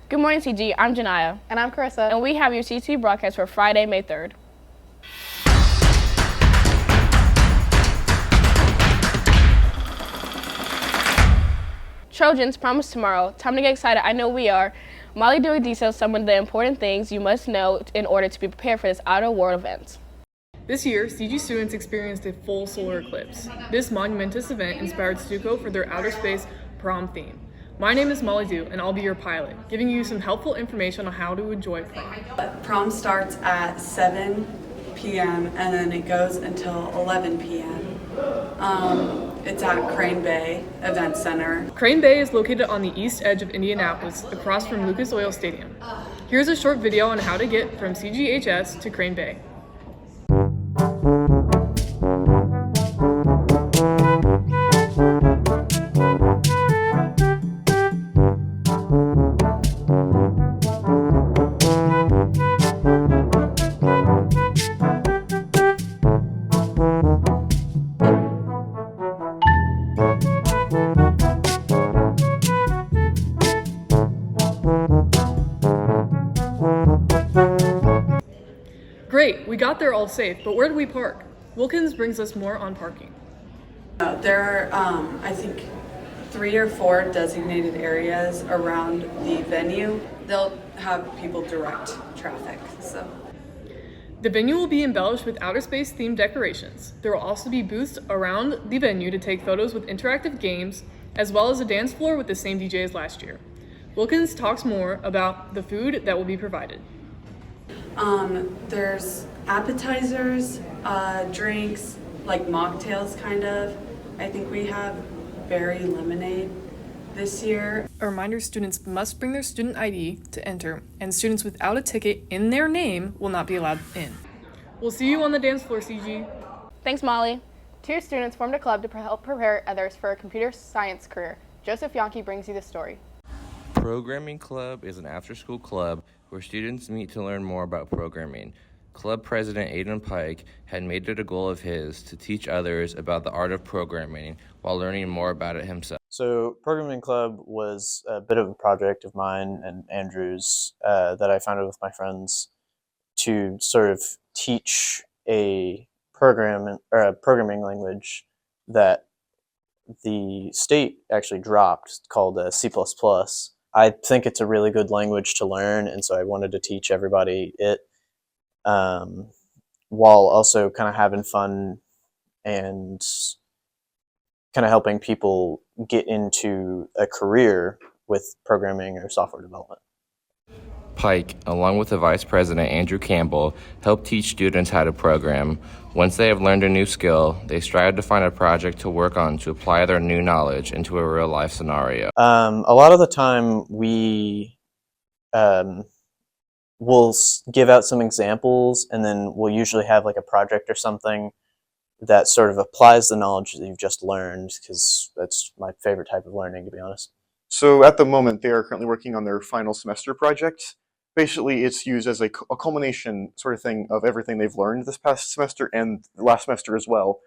Good morning, CG. I'm Janiyah. And I'm Carissa. And we have your CGTV Broadcast for Friday, May 3rd. Trojans, promise tomorrow. Time to get excited. I know we are. Molly Dewey details some of the important things you must know in order to be prepared for this outer world event. This year, CG students experienced a full solar eclipse. This monumentous event inspired Stuco for their outer space prom theme. My name is Molly Dew, and I'll be your pilot, giving you some helpful information on how to enjoy prom. Prom starts at 7 p.m. and then it goes until 11 p.m. It's at Crane Bay Event Center. Crane Bay is located on the east edge of Indianapolis, across from Lucas Oil Stadium. Here's a short video on how to get from CGHS to Crane Bay. Great, we got there all safe, but where do we park? Wilkins brings us more on parking. There are, I think, 3 or 4 designated areas around the venue. They'll have people direct traffic. So, The venue will be embellished with outer space themed decorations. There will also be booths around the venue to take photos with interactive games, as well as a dance floor with the same DJ as last year. Wilkins talks more about the food that will be provided. There's appetizers, drinks, like mocktails kind of. I think we have berry lemonade this year. A reminder, students must bring their student ID to enter, and students without a ticket in their name will not be allowed in. We'll see you on the dance floor, CG. Thanks, Molly. 2 students formed a club to help prepare others for a computer science career. Joseph Yonke brings you the story. Programming Club is an after-school club where students meet to learn more about programming. Club president Aiden Pike had made it a goal of his to teach others about the art of programming while learning more about it himself. So Programming Club was a bit of a project of mine and Andrew's that I founded with my friends to sort of teach a programming language that the state actually dropped called C++. I think it's a really good language to learn, and so I wanted to teach everybody it while also kind of having fun and kind of helping people get into a career with programming or software development. Pike, along with the vice president Andrew Campbell, helped teach students how to program. Once they have learned a new skill, they strive to find a project to work on to apply their new knowledge into a real-life scenario. A lot of the time we will give out some examples, and then we'll usually have like a project or something that sort of applies the knowledge that you've just learned, because that's my favorite type of learning, to be honest. So at the moment, they are currently working on their final semester project. Basically, it's used as a culmination sort of thing of everything they've learned this past semester and last semester as well.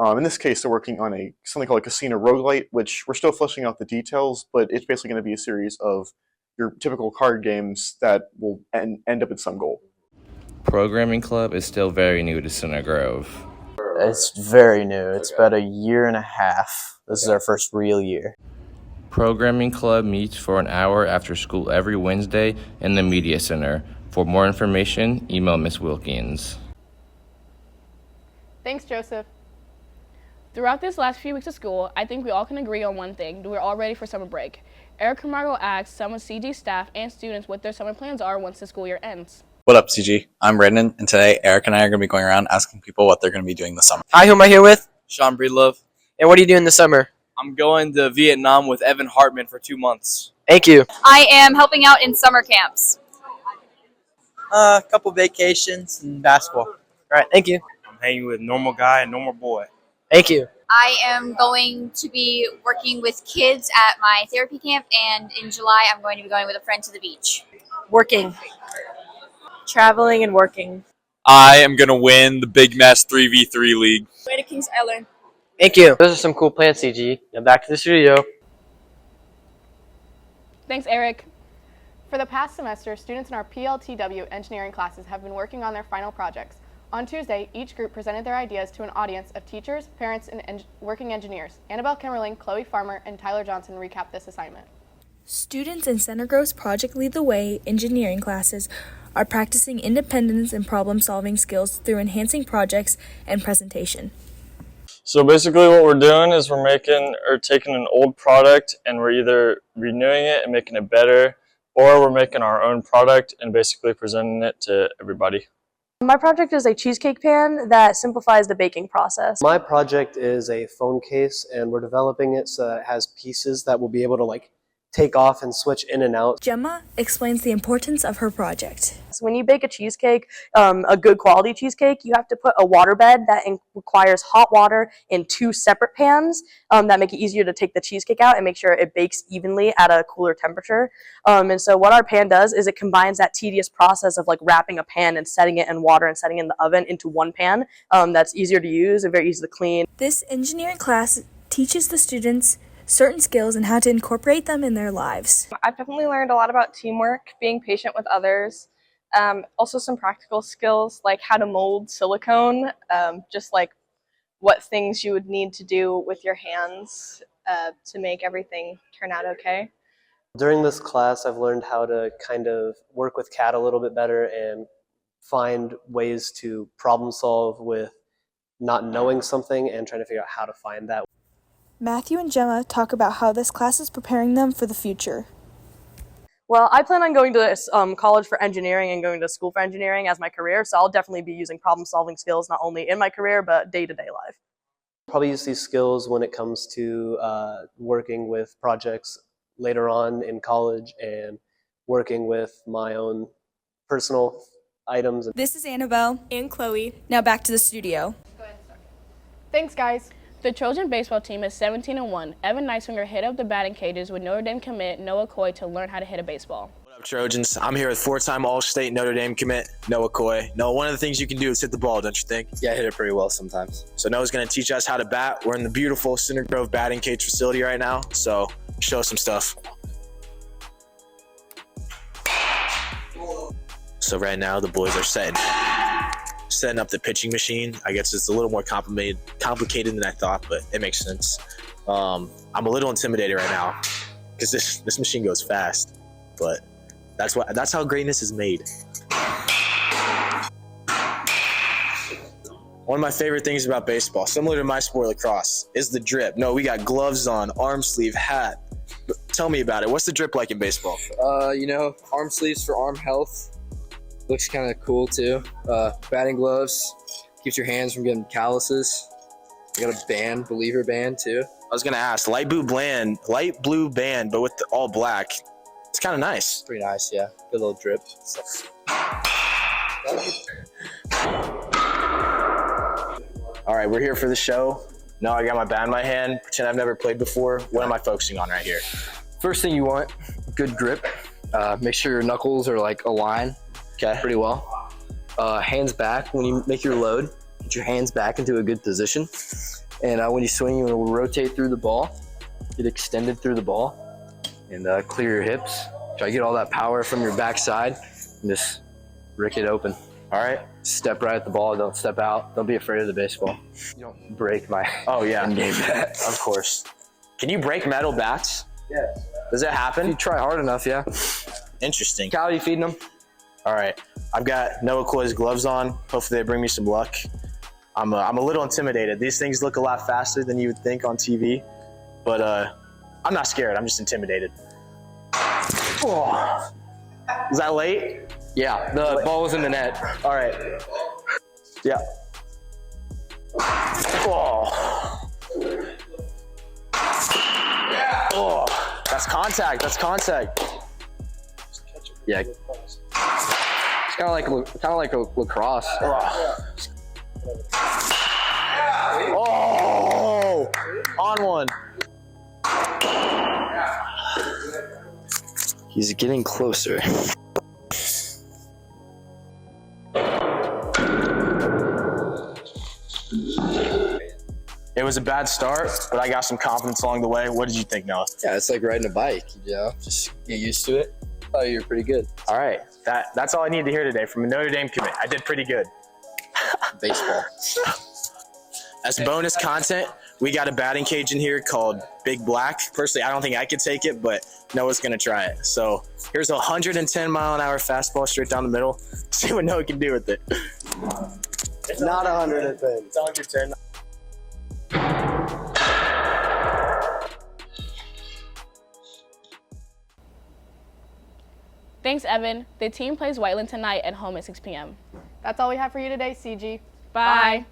In this case, they're working on something called a casino roguelite, which we're still fleshing out the details, but it's basically going to be a series of your typical card games that will end up at some goal. Programming Club is still very new to Center Grove. It's very new. It's about a year and a half. This is our first real year. Programming Club meets for an hour after school every Wednesday in the Media Center. For more information, email Ms. Wilkins. Thanks, Joseph. Throughout this last few weeks of school, I think we all can agree on one thing: we're all ready for summer break. Eric Camargo asked some of CG staff and students what their summer plans are once the school year ends. What up, CG? I'm Brandon, and today Eric and I are going to be going around asking people what they're going to be doing this summer. Hi, who am I here with? Sean Breedlove. And what are you doing this summer? I'm going to Vietnam with Evan Hartman for 2 months. Thank you. I am helping out in summer camps. A couple vacations and basketball. All right, thank you. I'm hanging with Normal Guy and Normal Boy. Thank you. I am going to be working with kids at my therapy camp, and in July I'm going to be going with a friend to the beach. Working. Traveling and working. I am going to win the Big Mess 3v3 League. Way to Kings Island. Thank you. Those are some cool plans, CG. Now back to the studio. Thanks, Eric. For the past semester, students in our PLTW engineering classes have been working on their final projects. On Tuesday, each group presented their ideas to an audience of teachers, parents, and working engineers. Annabelle Kimmerling, Chloe Farmer, and Tyler Johnson recapped this assignment. Students in Center Grove's Project Lead the Way engineering classes are practicing independence and problem-solving skills through enhancing projects and presentation. So basically what we're doing is we're taking an old product and we're either renewing it and making it better, or we're making our own product and basically presenting it to everybody. My project is a cheesecake pan that simplifies the baking process. My project is a phone case, and we're developing it so that it has pieces that will be able to take off and switch in and out. Gemma explains the importance of her project. So when you bake a cheesecake, a good quality cheesecake, you have to put a water bed that requires hot water in 2 separate pans that make it easier to take the cheesecake out and make sure it bakes evenly at a cooler temperature. And so what our pan does is it combines that tedious process of wrapping a pan and setting it in water and setting it in the oven into one pan that's easier to use and very easy to clean. This engineering class teaches the students certain skills and how to incorporate them in their lives. I've definitely learned a lot about teamwork, being patient with others, also some practical skills like how to mold silicone, just what things you would need to do with your hands to make everything turn out okay. During this class, I've learned how to kind of work with CAD a little bit better and find ways to problem solve with not knowing something and trying to figure out how to find that. Matthew and Gemma talk about how this class is preparing them for the future. Well, I plan on going to college for engineering and going to school for engineering as my career, so I'll definitely be using problem-solving skills not only in my career, but day-to-day life. Probably use these skills when it comes to working with projects later on in college and working with my own personal items. This is Annabelle and Chloe. Now back to the studio. Thanks, guys. The Trojan baseball team is 17-1. Evan Neiswinger hit up the batting cages with Notre Dame commit Noah Coy to learn how to hit a baseball. What up, Trojans? I'm here with 4-time All-State Notre Dame commit Noah Coy. Noah, one of the things you can do is hit the ball, don't you think? Yeah, I hit it pretty well sometimes. So Noah's going to teach us how to bat. We're in the beautiful Center Grove batting cage facility right now, so show us some stuff. So right now the boys are setting up the pitching machine. I guess it's a little more complicated than I thought, but it makes sense. I'm a little intimidated right now because this machine goes fast, but that's how greatness is made. One of my favorite things about baseball, similar to my sport, lacrosse, is the drip. No, we got gloves on, arm sleeve, hat. But tell me about it. What's the drip like in baseball? Arm sleeves for arm health. Looks kind of cool too. Batting gloves keeps your hands from getting calluses. I got a band, believer band too. I was gonna ask, light blue band, but with all black. It's kind of nice. Pretty nice, yeah. Good little drip. All right, we're here for the show. No, I got my bat in my hand. Pretend I've never played before. What am I focusing on right here? First thing you want, good grip. Make sure your knuckles are aligned. Okay. Pretty well. Hands back when you make your load. Get your hands back into a good position. And when you swing, you will rotate through the ball. Get extended through the ball. And clear your hips. Try to get all that power from your backside. And just rick it open. All right. Step right at the ball. Don't step out. Don't be afraid of the baseball. You don't break my in-game bat. Of course. Can you break metal bats? Yes. Does it happen? If you try hard enough, yeah. Interesting. Calorie feeding them. All right, I've got Noah Coy's gloves on. Hopefully they bring me some luck. I'm a little intimidated. These things look a lot faster than you would think on TV, but I'm not scared. I'm just intimidated. Oh. Is that late? Yeah, the ball was in the net. All right. Yeah. Oh. Oh. That's contact. That's contact. Yeah. It's kind of like a lacrosse. Oh, on one. He's getting closer. It was a bad start, but I got some confidence along the way. What did you think, Noah? Yeah, it's like riding a bike, just get used to it. Oh, you're pretty good. All right, that's all I need to hear today from a Notre Dame commit. I did pretty good. Baseball. As bonus content, we got a batting cage in here called Big Black. Personally, I don't think I could take it, but Noah's gonna try it. So here's a 110-mile-an-hour fastball straight down the middle. See what Noah can do with it. It's not 110. It's on your turn. Thanks, Evan. The team plays Whiteland tonight at home at 6 p.m. That's all we have for you today, CG. Bye.